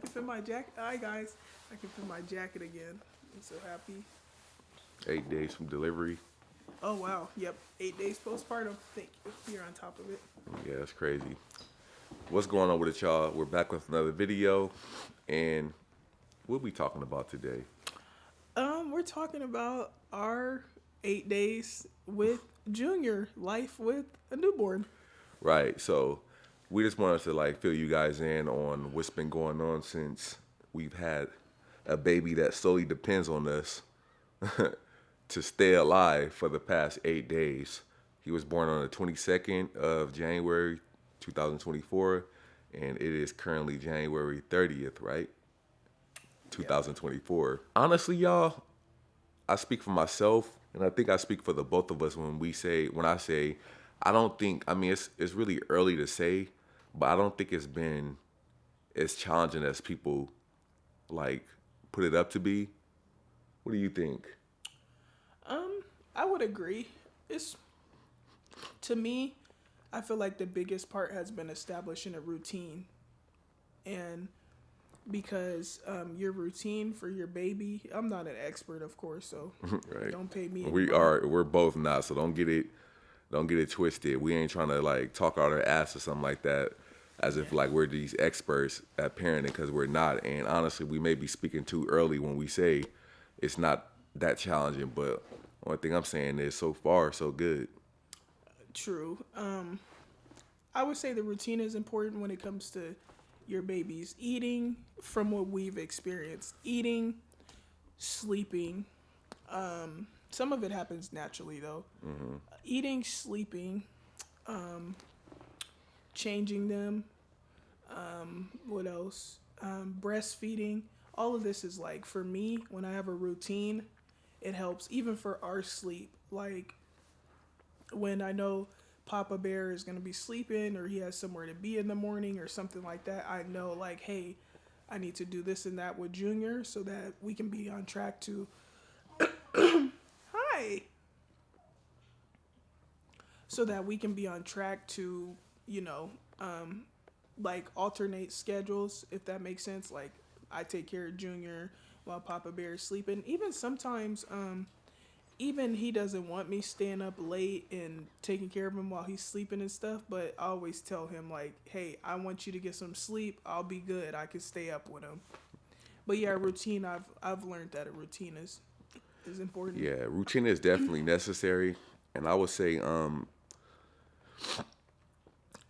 can fit my jacket. Hi guys, I can fit my jacket again. I'm so happy. 8 days from delivery. Oh wow, yep, 8 days postpartum. Thank you. You're on top of it. Yeah, that's crazy. What's going on with it, y'all? We're back with another video, and what we talking about today? We're talking about our 8 days with Junior, life with a newborn. Right. So we just wanted to like fill you guys in on what's been going on since we've had a baby that solely depends on us to stay alive for the past 8 days. He was born on the 22nd of January, 2024, and it is currently January 30th, right? Yep. 2024. Honestly, y'all, I speak for myself, and I think I speak for the both of us when I say, I don't think. I mean, it's really early to say, but I don't think it's been as challenging as people like put it up to be. What do you think? I would agree. It's to me, I feel like the biggest part has been establishing a routine, and because your routine for your baby, I'm not an expert, of course, so Right. don't pay me any We money. are. We're both not. So don't get it twisted. We ain't trying to like talk out our ass or something like that, as Yeah, if like we're these experts at parenting, because we're not. And honestly, we may be speaking too early when we say it's not that challenging. But only thing I'm saying is so far so good. true. I would say the routine is important when it comes to your baby's eating. From what we've experienced, eating, sleeping. Some of it happens naturally though. Eating, sleeping, changing them. What else? Breastfeeding. All of this is like for me when I have a routine, it helps even for our sleep. Like when I know Papa Bear is going to be sleeping or he has somewhere to be in the morning or something like that, I know like, hey, I need to do this and that with Junior so that we can be on track to hi, so that we can be on track to, you know, like alternate schedules if that makes sense. Like I take care of Junior while Papa Bear is sleeping. Even sometimes even he doesn't want me staying up late and taking care of him while he's sleeping and stuff, but I always tell him like, hey, I want you to get some sleep. I'll be good. I can stay up with him. But yeah, routine. I've learned that a routine is important. Yeah, routine is definitely necessary, and I would say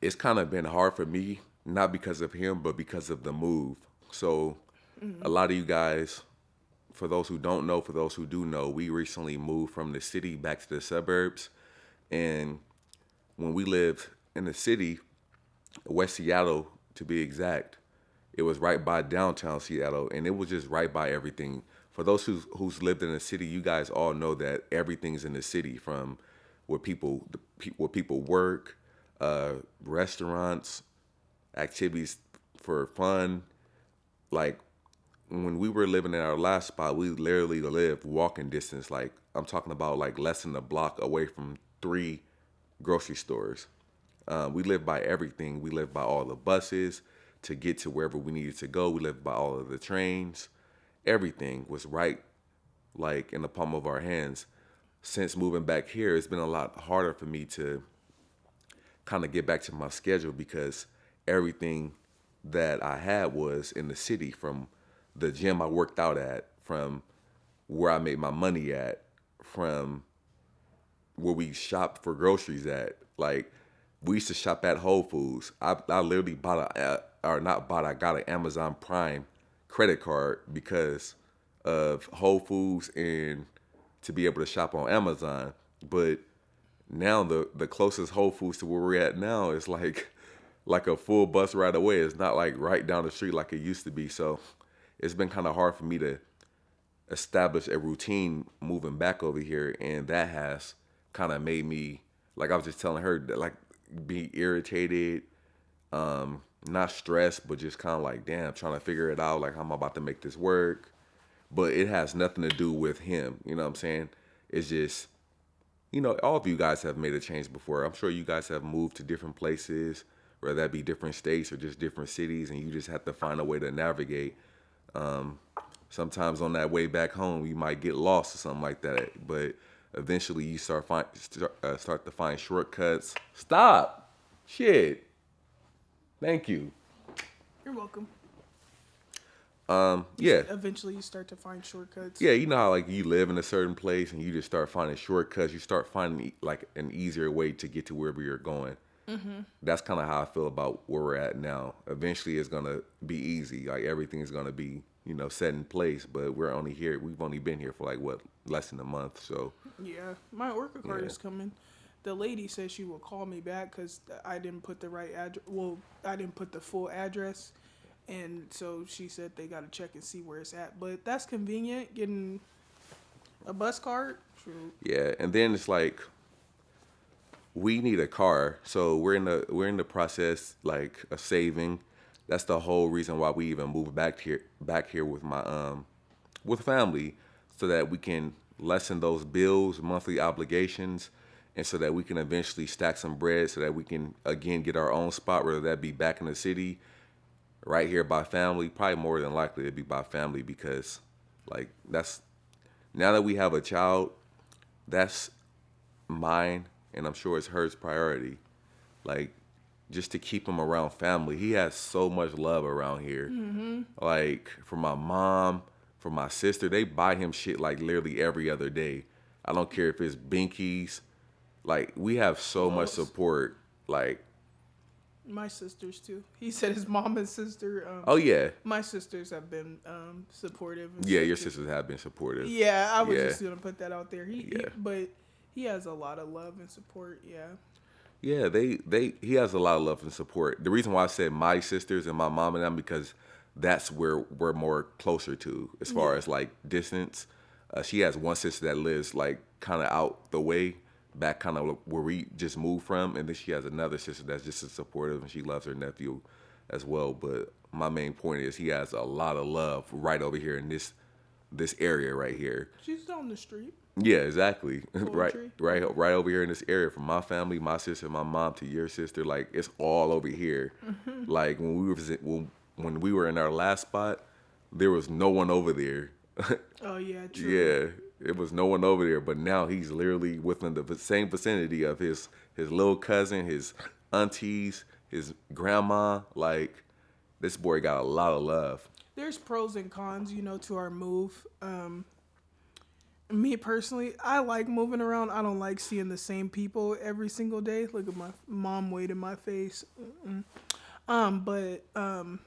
it's kind of been hard for me, not because of him, but because of the move. So a lot of you guys, for those who don't know, for those who do know, we recently moved from the city back to the suburbs. And when we lived in the city, West Seattle to be exact, it was right by downtown Seattle, and it was just right by everything. For those who's lived in the city, you guys all know that everything's in the city, from where people work, restaurants, activities for fun. Like when we were living in our last spot, we literally lived walking distance. Like I'm talking about like less than a block away from three grocery stores. We lived by everything. We lived by all the buses to get to wherever we needed to go. We lived by all of the trains. Everything was right, like in the palm of our hands. Since moving back here, it's been a lot harder for me to kind of get back to my schedule because everything that I had was in the city, from the gym I worked out at, from where I made my money at, from where we shopped for groceries at. Like we used to shop at Whole Foods. I literally bought or not bought, I got an Amazon Prime credit card because of Whole Foods and to be able to shop on Amazon. But now the closest Whole Foods to where we're at now is like a full bus ride away. It's not like right down the street like it used to be. So it's been kind of hard for me to establish a routine moving back over here, and that has kind of made me, like I was just telling her, that, like be irritated, not stressed, but just kind of like, damn, trying to figure it out. Like, how am I about to make this work? But it has nothing to do with him. You know what I'm saying? It's just, all of you guys have made a change before. I'm sure you guys have moved to different places, whether that be different states or just different cities, and you just have to find a way to navigate. Sometimes on that way back home, you might get lost or something like that, but eventually you start to find shortcuts. Stop, shit. Thank you. You're welcome. Yeah. Eventually, you start to find shortcuts. Yeah, you know how like you live in a certain place and you just start finding shortcuts. You start finding like an easier way to get to wherever you're going. That's kind of how I feel about where we're at now. Eventually, it's gonna be easy. Like everything is gonna be, set in place. But we're only here. We've only been here for like less than a month. So Yeah, my Orca card Yeah. is coming. The lady said she will call me back because I didn't put the right address. Well, I didn't put the full address, and so she said they got to check and see where it's at. But that's convenient, getting a bus card. True. yeah, and then it's like we need a car. So we're in the process like of saving. That's the whole reason why we even moved back here with my with family, so that we can lessen those bills, monthly obligations, and so that we can eventually stack some bread so that we can again get our own spot, whether that be back in the city, right here by family. Probably more than likely it'd be by family, because like that's now that we have a child, that's mine, and I'm sure it's hers priority. Like, just to keep him around family. He has so much love around here. Like, from my mom, from my sister, they buy him shit like literally every other day. I don't care if it's binkies. Like, we have so much Close. support. Like, My sisters too. He said his mom and sister. oh yeah. My sisters have been supportive. And Yeah, stuff, your too. sisters have been supportive. Yeah, I was Yeah. just gonna put that out there. Yeah. But he has a lot of love and support. Yeah. Yeah, he has a lot of love and support. The reason why I said my sisters and my mom and them, because that's where we're more closer to as far as like distance. She has one sister that lives like kind of out the way, back kind of where we just moved from, and then she has another sister that's just as supportive, and she loves her nephew as well. But my main point is he has a lot of love right over here in this area right here. She's down the street. Yeah, exactly. Right, Poetry. right over here in this area, from my family, my sister, my mom, to your sister. Like, it's all over here. Like when we were in our last spot, there was no one over there. Oh yeah, true. Yeah, it was no one over there. But now he's literally within the same vicinity of his little cousin, his aunties, his grandma. Like, this boy got a lot of love. There's pros and cons, to our move. Me personally, I like moving around. I don't like seeing the same people every single day. Look at my mom weight in my face. But I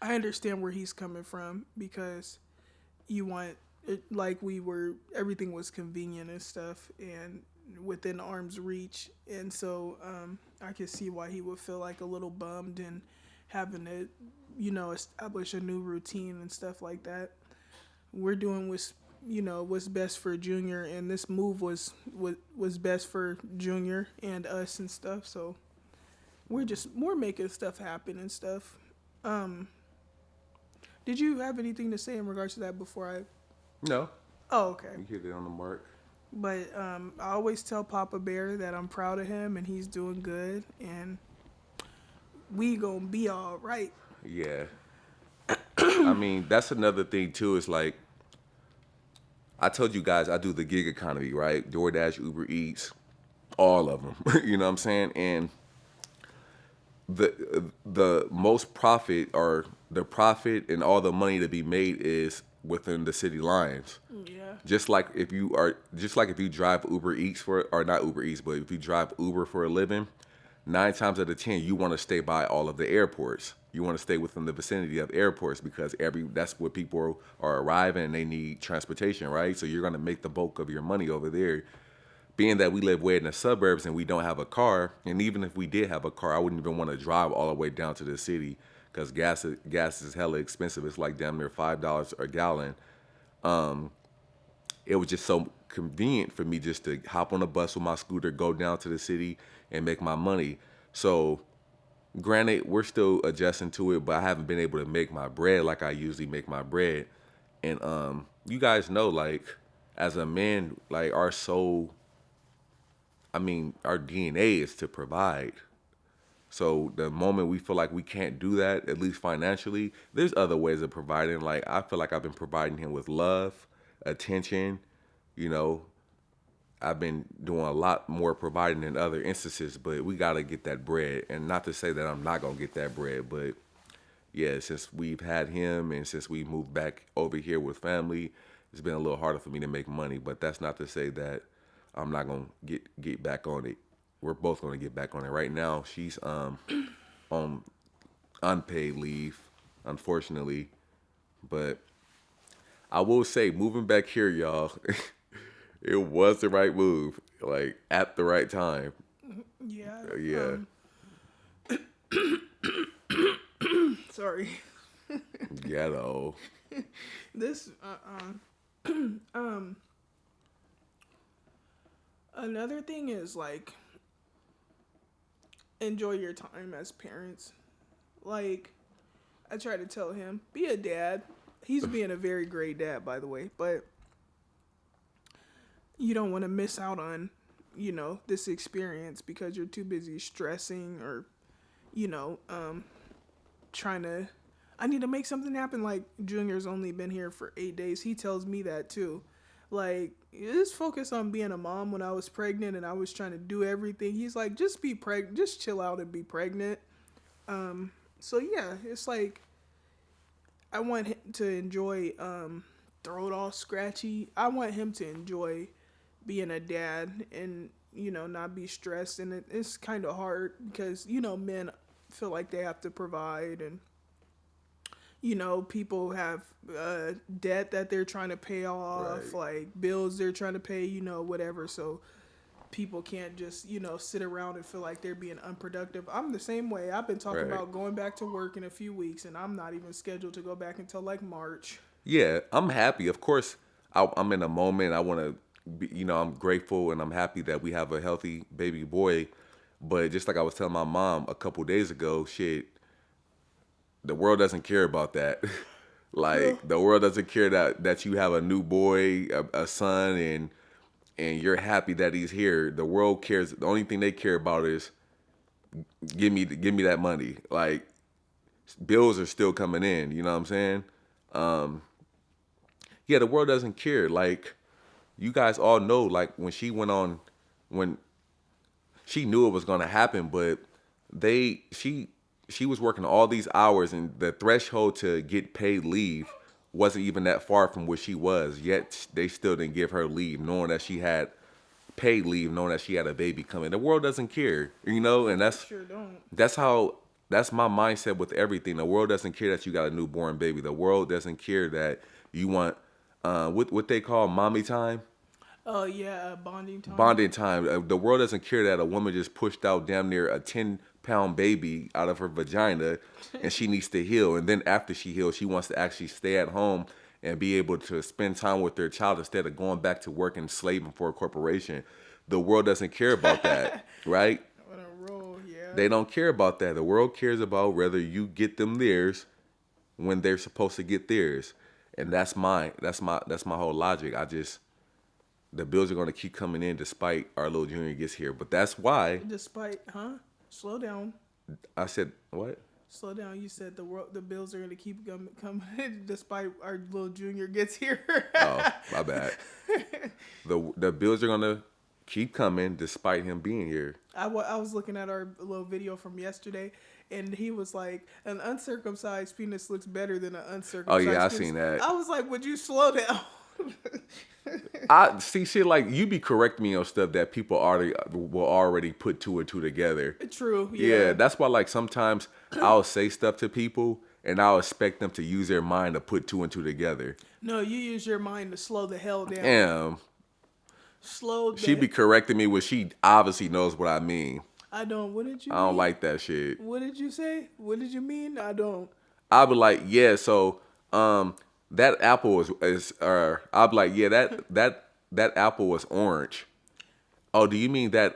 understand where he's coming from, because you want it, like everything was convenient and stuff and within arm's reach, and so I could see why he would feel like a little bummed and having to, establish a new routine and stuff like that. We're doing what's best for Junior, and this move was best for Junior and us and stuff. So we're making stuff happen and stuff. Did you have anything to say in regards to that before I? No, Oh, okay. you hit it on the mark. But I always tell Papa Bear that I'm proud of him and he's doing good, and we gonna be all right. Yeah. I mean, that's another thing too. Is like, I told you guys I do the gig economy, right? DoorDash, Uber Eats, all of them. You know what I'm saying? And the most profit, or the profit and all the money to be made, is within the city lines. Yeah. Just like if you drive Uber Eats or not Uber Eats, but if you drive Uber for a living, 9 times out of 10 you want to stay by all of the airports. You want to stay within the vicinity of airports, because that's where people are arriving and they need transportation, right? So you're going to make the bulk of your money over there. Being that we live way in the suburbs and we don't have a car, and even if we did have a car, I wouldn't even want to drive all the way down to the city, because gas is hella expensive. It's like damn near $5 a gallon. It was just so convenient for me just to hop on a bus with my scooter, go down to the city, and make my money. So, granted, we're still adjusting to it, but I haven't been able to make my bread like I usually make my bread. And you guys know, like, as a man, like, our DNA is to provide. So the moment we feel like we can't do that, at least financially, there's other ways of providing. Like I feel like I've been providing him with love, attention, you know, I've been doing a lot more providing in other instances, but we got to get that bread. And not to say that I'm not going to get that bread, but yeah, since we've had him and since we moved back over here with family, it's been a little harder for me to make money. But that's not to say that I'm not going to get back on it. We're both going to get back on it. Right now, she's on unpaid leave, unfortunately. But I will say, moving back here, y'all, it was the right move. Like at the right time. Yeah. Yeah. Sorry. Ghetto. This another thing is like enjoy your time as parents. Like I try to tell him, be a dad. He's being a very great dad, by the way, but you don't want to miss out on, you know, this experience because you're too busy stressing or, you know, trying to, I need to make something happen. Like Junior's only been here for 8 days. He tells me that too. Like, just focus on being a mom. When I was pregnant and I was trying to do everything, he's like, just be pregnant, just chill out and be pregnant. So yeah, it's like, I want him to enjoy, throat all scratchy. I want him to enjoy being a dad and, you know, not be stressed. And it's kind of hard because, you know, men feel like they have to provide and, you know, people have debt that they're trying to pay off, Right. like bills they're trying to pay, you know, whatever. So people can't just, you know, sit around and feel like they're being unproductive. I'm the same way. I've been talking Right. about going back to work in a few weeks, and I'm not even scheduled to go back until like March. Yeah, I'm happy. Of course, I'm in a moment. I want to be, you know, I'm grateful and I'm happy that we have a healthy baby boy. But just like I was telling my mom a couple days ago, shit, the world doesn't care about that. True. Like the world doesn't care that you have a new boy, a son, and you're happy that he's here. The world cares. The only thing they care about is give me that money. Like bills are still coming in. You know what I'm saying? Yeah, the world doesn't care. Like you guys all know, like when she knew it was gonna happen, but she was working all these hours, and the threshold to get paid leave wasn't even that far from where she was. Yet they still didn't give her leave, knowing that she had paid leave, knowing that she had a baby coming. The world doesn't care, you know, and Sure don't. that's my mindset with everything. The world doesn't care that you got a newborn baby. The world doesn't care that you want what they call mommy time. Oh yeah, bonding time. Bonding time. The world doesn't care that a woman just pushed out damn near a 10-pound baby out of her vagina and she needs to heal. And then after she heals, she wants to actually stay at home and be able to spend time with their child instead of going back to work and slaving for a corporation. The world doesn't care about that, right? On a roll, yeah. They don't care about that. The world cares about whether you get them theirs when they're supposed to get theirs. And that's my whole logic. The bills are going to keep coming in despite our little junior gets here. But that's why Despite, Slow down. I said, what? Slow down. You said the bills are gonna keep coming despite our little junior gets here. Oh, my bad. The bills are going to keep coming despite him being here. I was looking at our little video from yesterday, and he was like, "An uncircumcised penis looks better than an uncircumcised." Oh, yeah, I penis." seen that. I was like, "Would you slow down?" I see shit like you be correcting me on stuff that people will already put two and two together. True. Yeah, Yeah. that's why like sometimes I'll say stuff to people and I'll expect them to use their mind to put two and two together. No, you use your mind to slow the hell down. Damn. Slow. She be correcting me when she obviously knows what I mean. I don't. What did you? I don't mean? like that shit. What did you say? What did you mean? I don't. I'll be like, yeah, so that apple is I'll be like, yeah, that apple was orange. Oh, do you mean that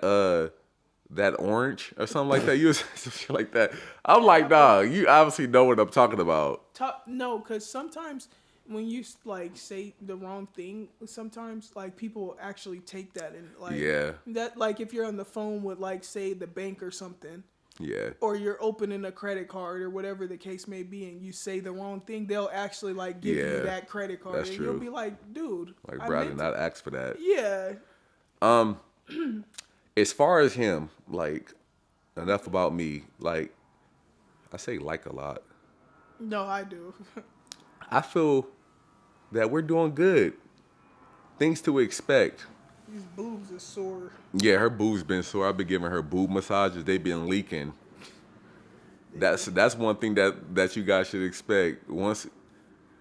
orange or something like that? You was some shit like that. I'm like, nah, you obviously know what I'm talking about. No, because sometimes when you like say the wrong thing, sometimes like people actually take that and like Yeah. that like if you're on the phone with like say the bank or something, Yeah. or you're opening a credit card or whatever the case may be, and you say the wrong thing, they'll actually like give you Yeah. that credit card, That's and you'll true. be like, dude, Like, I bro, I did meant to. not ask for that. Yeah. As far as him, like, enough about me. Like, I say like a lot. No, I do. I feel that we're doing good. Things to expect. These boobs are sore. Yeah, her boob's been sore. I've been giving her boob massages. They've been leaking. That's one thing that you guys should expect. Once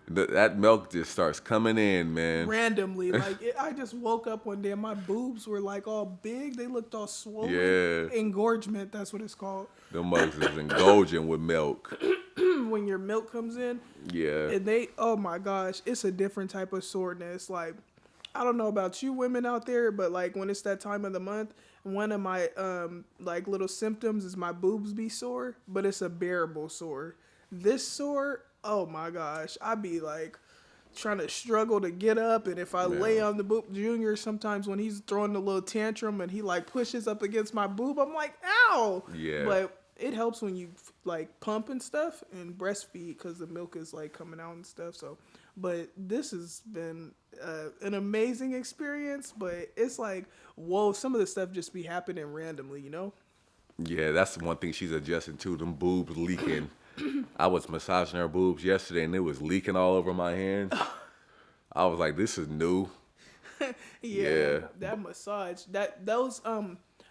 that milk just starts coming in, man. Randomly, like I just woke up one day and my boobs were like all big. They looked all swollen. Yeah. Engorgement, that's what it's called. Them mugs is indulging with milk. When your milk comes in, Yeah. and oh my gosh, it's a different type of soreness. Like, I don't know about you women out there, but like when it's that time of the month, one of my like little symptoms is my boobs be sore, but it's a bearable sore. This sore, oh my gosh, I be like trying to struggle to get up, and if I lay on the boob, Junior sometimes when he's throwing a little tantrum and he like pushes up against my boob, I'm like, ow. Yeah. But it helps when you like pump and stuff and breastfeed because the milk is like coming out and stuff. So, but this has been an amazing experience. But it's like, whoa, some of the stuff just be happening randomly, you know? Yeah, that's the one thing she's adjusting to. Them boobs leaking. I was massaging her boobs yesterday, and it was leaking all over my hands. I was like, "This is new." Yeah. That massage, those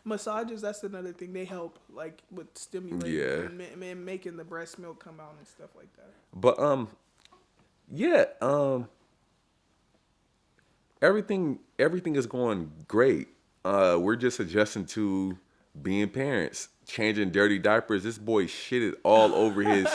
massages. That's another thing. They help like with stimulating and making the breast milk come out and stuff like that. But yeah, everything is going great. We're just adjusting to being parents, changing dirty diapers. This boy shitted all over his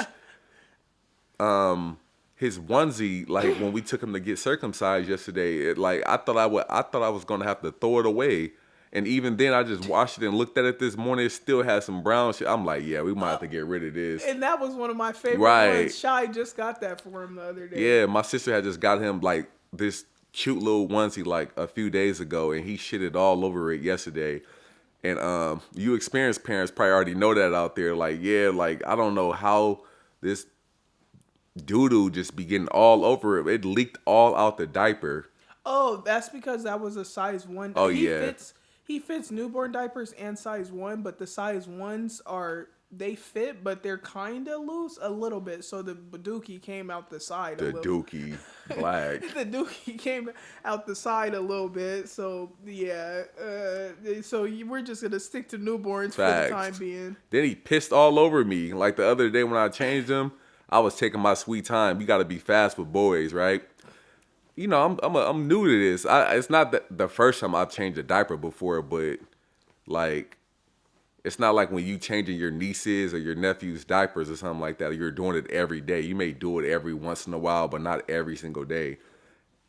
onesie. Like when we took him to get circumcised yesterday, I thought I was gonna have to throw it away. And even then, I just washed it and looked at it this morning. It still had some brown shit. I'm like, yeah, we might have to get rid of this. And that was one of my favorite Right. ones. Shy just got that for him the other day. Yeah, my sister had just got him like this cute little onesie like a few days ago, and he shitted all over it yesterday. And you experienced parents probably already know that out there. Like, yeah, like I don't know how this doo-doo just be getting all over it. It leaked all out the diaper. Oh, that's because that was a size 1. Oh, he yeah. He fits newborn diapers and size 1, but the size 1s they fit, but they're kind of loose a little bit. So the dookie came out the side a The little. dookie black. The dookie came out the side a little bit. So, yeah. We're just going to stick to newborns for the time being. Then he pissed all over me. Like the other day when I changed him, I was taking my sweet time. You got to be fast with boys, right? You know, I'm new to this. It's not the first time I've changed a diaper before, but like, it's not like when you changing your nieces or your nephews' diapers or something like that. You're doing it every day. You may do it every once in a while, but not every single day.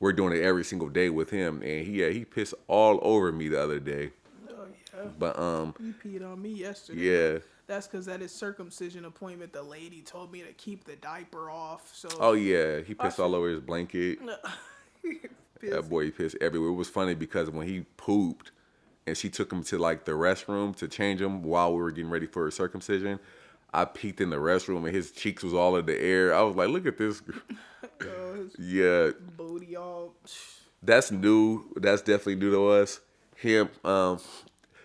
We're doing it every single day with him, and he pissed all over me the other day. Oh yeah. But He peed on me yesterday. yeah. That's because at his circumcision appointment, the lady told me to keep the diaper off. So. Oh yeah, he pissed all over his blanket. Pissed. That boy pissed everywhere. It was funny because when he pooped and she took him to like the restroom to change him while we were getting ready for his circumcision, I peeked in the restroom and his cheeks was all in the air. I was like, look at this. His Yeah, booty all. that's new. That's definitely new to us. Him,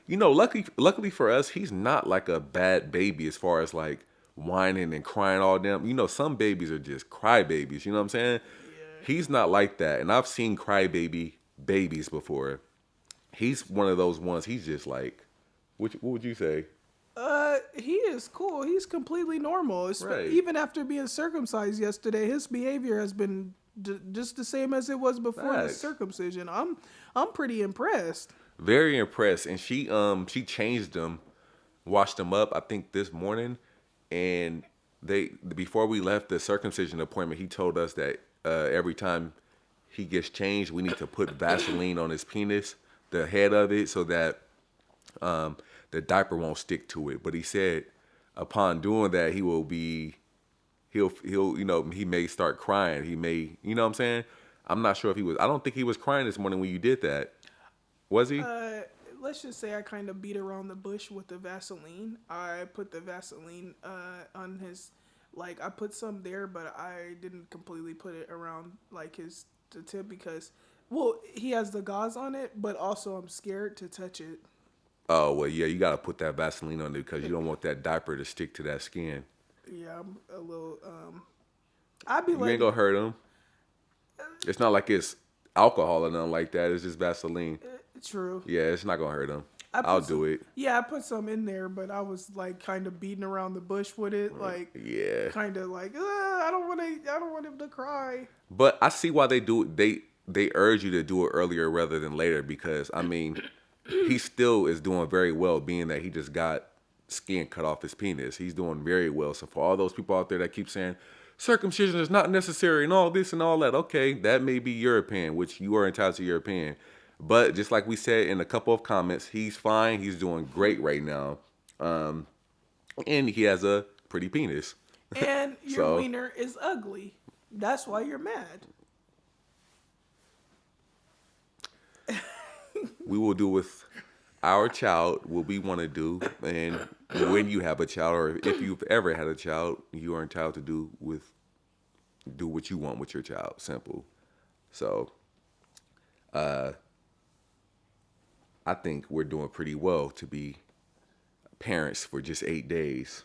you know, luckily for us, he's not like a bad baby as far as like whining and crying all damn. You know, some babies are just crybabies. You know what I'm saying? He's not like that, and I've seen crybaby babies before. He's one of those ones. He's just like, what would you say? He is cool. He's completely normal. Right. Even after being circumcised yesterday, his behavior has been just the same as it was before the Facts. circumcision. I'm pretty impressed. Very impressed, and she changed him, washed him up. I think this morning, and before we left the circumcision appointment, he told us that every time he gets changed, we need to put Vaseline on his penis, the head of it, so that the diaper won't stick to it. But he said upon doing that, he'll you know, he may start crying. He may, you know what I'm saying? I'm not sure if he was. I don't think he was crying this morning when you did that. Was he? let's just say I kind of beat around the bush with the Vaseline. I put the Vaseline on his, like I put some there, but I didn't completely put it around like his the tip because, well, he has the gauze on it, but also I'm scared to touch it. Oh well, yeah, you gotta put that Vaseline on there because you don't want that diaper to stick to that skin. Yeah, I'm a little. I'd be You ain't like, gonna hurt him. It's not like it's alcohol or nothing like that. It's just Vaseline. true. Yeah, it's not gonna hurt him. I put I'll some, do it. Yeah, I put some in there, but I was like kind of beating around the bush with it, like Yeah, kind of like I don't want to. I don't want him to cry. but I see why they do it. They urge you to do it earlier rather than later because I mean, he still is doing very well, being that he just got skin cut off his penis. He's doing very well. So for all those people out there that keep saying circumcision is not necessary and all this and all that, okay, that may be your opinion, which you are entitled to your opinion. But just like we said in a couple of comments, he's fine. He's doing great right now, and he has a pretty penis. And your So- wiener is ugly. That's why you're mad. We will do with our child what we want to do, and when you have a child, or if you've ever had a child, you are entitled to do what you want with your child. Simple. So, I think we're doing pretty well to be parents for just 8 days.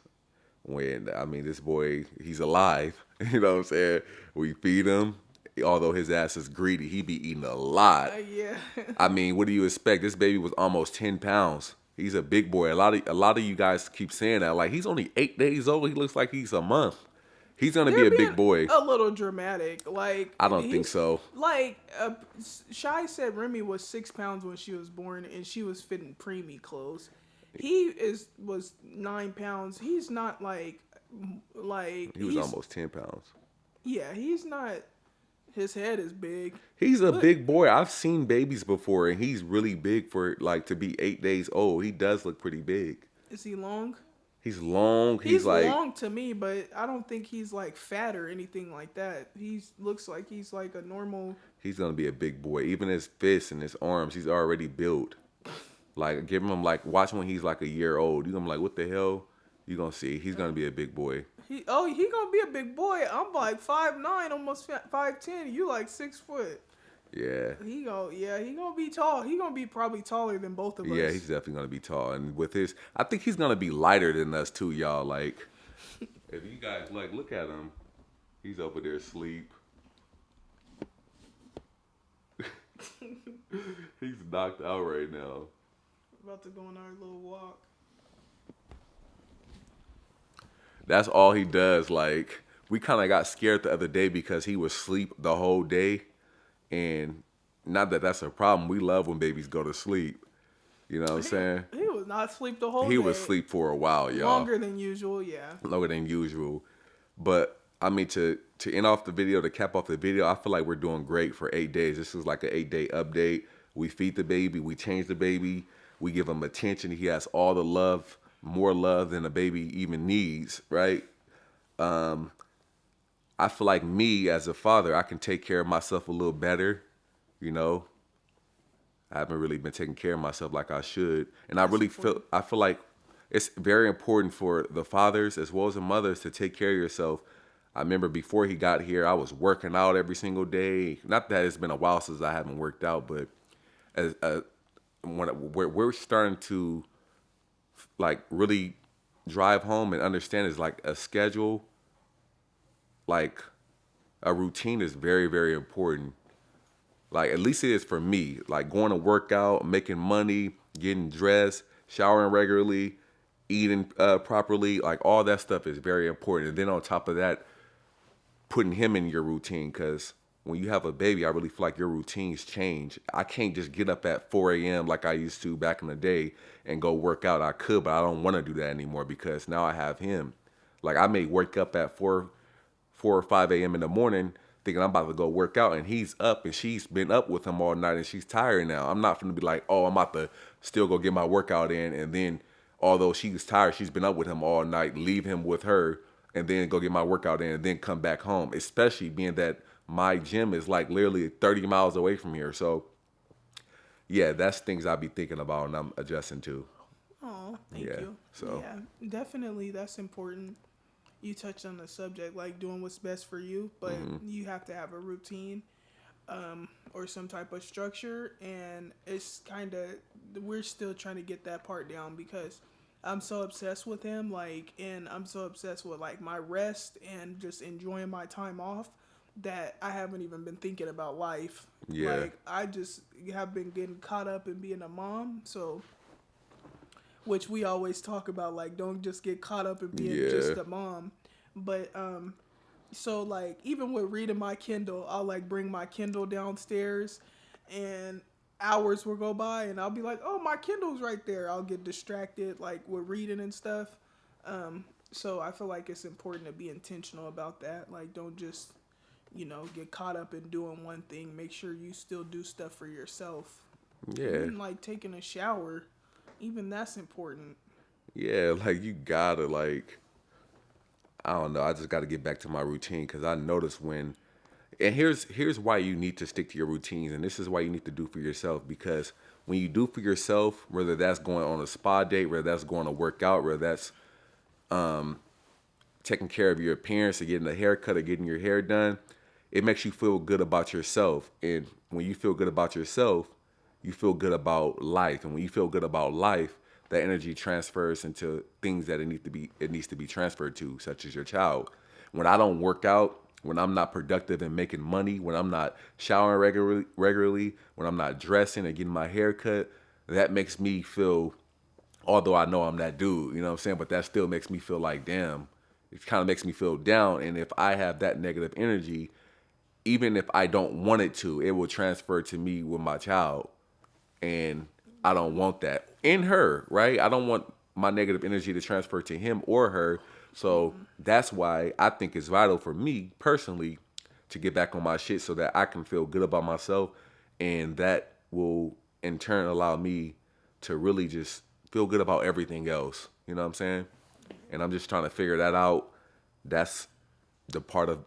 When I mean, this boy, he's alive. You know what I'm saying? We feed him. Although his ass is greedy, he be eating a lot. Yeah. I mean, what do you expect? This baby was almost 10 pounds. He's a big boy. A lot of you guys keep saying that. Like, he's only 8 days old. He looks like he's a month. He's gonna be They're a big being boy. A little dramatic. Like I don't think he's- so. Like Shy said, Remy was 6 pounds when she was born, and she was fitting preemie clothes. Was 9 pounds. He's not like He was almost 10 pounds. Yeah, he's not. His head is big. He's a big boy. I've seen babies before, and he's really big for like to be 8 days old. He does look pretty big. Is he long? He's long. He's like long to me, but I don't think he's like fat or anything like that. He looks like he's like a normal. he's gonna be a big boy. Even his fists and his arms, he's already built. Like give him like watch when he's like a year old. You're gonna be like, what the hell? You gonna see? He's gonna be a big boy. He gonna be a big boy. I'm like 5'9", almost 5'10". You like 6 foot. Yeah. He gonna be tall. He gonna be probably taller than both of us. Yeah, he's definitely gonna be tall, and with his, I think he's gonna be lighter than us too, y'all. Like, if you guys like, look at him, he's over there asleep. He's knocked out right now. About to go on our little walk. That's all he does. Like, we kind of got scared the other day because he was asleep the whole day, and not that that's a problem. We love when babies go to sleep. You know what I'm saying? He was not asleep the whole day. He was asleep for a while, y'all. Longer than usual, yeah. Longer than usual. But I mean, to end off the video, to cap off the video, I feel like we're doing great for 8 days. This is like an 8-day update. We feed the baby, we change the baby, we give him attention. He has all the love, more love than a baby even needs, right? I feel like me as a father, I can take care of myself a little better, you know. I haven't really been taking care of myself like I should. And I feel like it's very important for the fathers as well as the mothers to take care of yourself. I remember before he got here, I was working out every single day. Not that it's been a while since I haven't worked out, but we're starting to like really drive home and understand is like a schedule, like a routine is very, very important. Like, at least it is for me. Like, going to work out, making money, getting dressed, showering regularly, eating properly. Like, all that stuff is very important. And then on top of that, putting him in your routine. Because when you have a baby, I really feel like your routines change. I can't just get up at 4 a.m. like I used to back in the day and go work out. I could, but I don't want to do that anymore because now I have him. Like, I may wake up at 4 or 5 a.m. in the morning thinking I'm about to go work out, and he's up, and she's been up with him all night, and she's tired now. I'm not going to be like, oh, I'm about to still go get my workout in, and then although she's tired, she's been up with him all night, leave him with her, and then go get my workout in, and then come back home, especially being that my gym is like literally 30 miles away from here. So yeah, that's things I be thinking about and I'm adjusting to. Oh, thank Yeah. you. So Yeah, definitely that's important. You touched on the subject, like doing what's best for you, but you have to have a routine or some type of structure. And it's kind of, we're still trying to get that part down because I'm so obsessed with him, like, and I'm so obsessed with like my rest and just enjoying my time off that I haven't even been thinking about life. yeah, Like, I just have been getting caught up in being a mom. So which we always talk about, like, don't just get caught up in being yeah, just a mom. But so like even with reading my Kindle, I'll like bring my Kindle downstairs and hours will go by and I'll be like, oh, my Kindle's right there. I'll get distracted like with reading and stuff. So I feel like it's important to be intentional about that. Like, don't just, get caught up in doing one thing. Make sure you still do stuff for yourself. yeah, Even like taking a shower, even that's important. yeah. Like you gotta like, I don't know. I just got to get back to my routine because I notice when, and here's why you need to stick to your routines, and this is why you need to do for yourself because when you do for yourself, whether that's going on a spa date, whether that's going to work out, whether that's taking care of your appearance or getting a haircut or getting your hair done, it makes you feel good about yourself. And when you feel good about yourself, you feel good about life. And when you feel good about life, that energy transfers into things that it needs to be transferred to, such as your child. When I don't work out, when I'm not productive and making money, when I'm not showering regularly, when I'm not dressing and getting my hair cut, that makes me feel, although I know I'm that dude, you know what I'm saying? But that still makes me feel like, damn, it kind of makes me feel down. And if I have that negative energy, even if I don't want it to, it will transfer to me with my child. And I don't want that in her, right? I don't want my negative energy to transfer to him or her. So that's why I think it's vital for me personally to get back on my shit so that I can feel good about myself. And that will in turn allow me to really just feel good about everything else. You know what I'm saying? And I'm just trying to figure that out. That's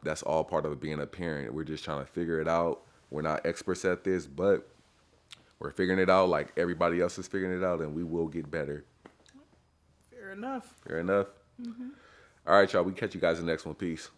that's all part of being a parent. We're just trying to figure it out. We're not experts at this, but we're figuring it out like everybody else is figuring it out, and we will get better. Fair enough. Fair enough. All right, y'all. We catch you guys in the next one. Peace.